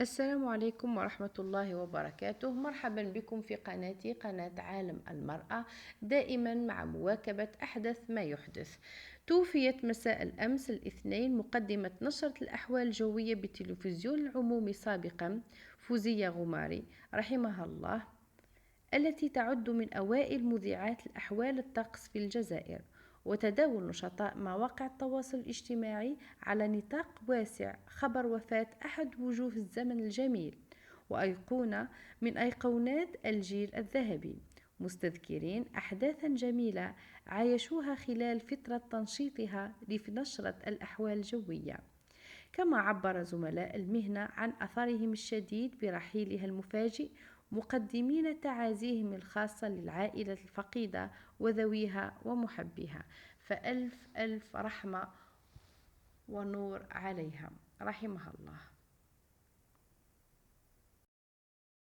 السلام عليكم ورحمة الله وبركاته. مرحبا بكم في قناتي، قناة عالم المرأة، دائما مع مواكبة أحدث ما يحدث. توفيت مساء الأمس الاثنين مقدمة نشرة الأحوال الجوية بالتلفزيون العمومي سابقا، فوزية غماري رحمها الله، التي تعد من أوائل مذيعات الأحوال الطقس في الجزائر. وتداول نشطاء مواقع التواصل الاجتماعي على نطاق واسع خبر وفاة أحد وجوه الزمن الجميل وأيقونة من أيقونات الجيل الذهبي، مستذكرين أحداثا جميلة عايشوها خلال فترة تنشيطها لنشرة الأحوال الجوية. كما عبر زملاء المهنة عن أثرهم الشديد برحيلها المفاجئ، مقدمين تعازيهم الخاصة للعائلة الفقيدة وذويها ومحبيها، فألف ألف رحمة ونور عليها رحمها الله.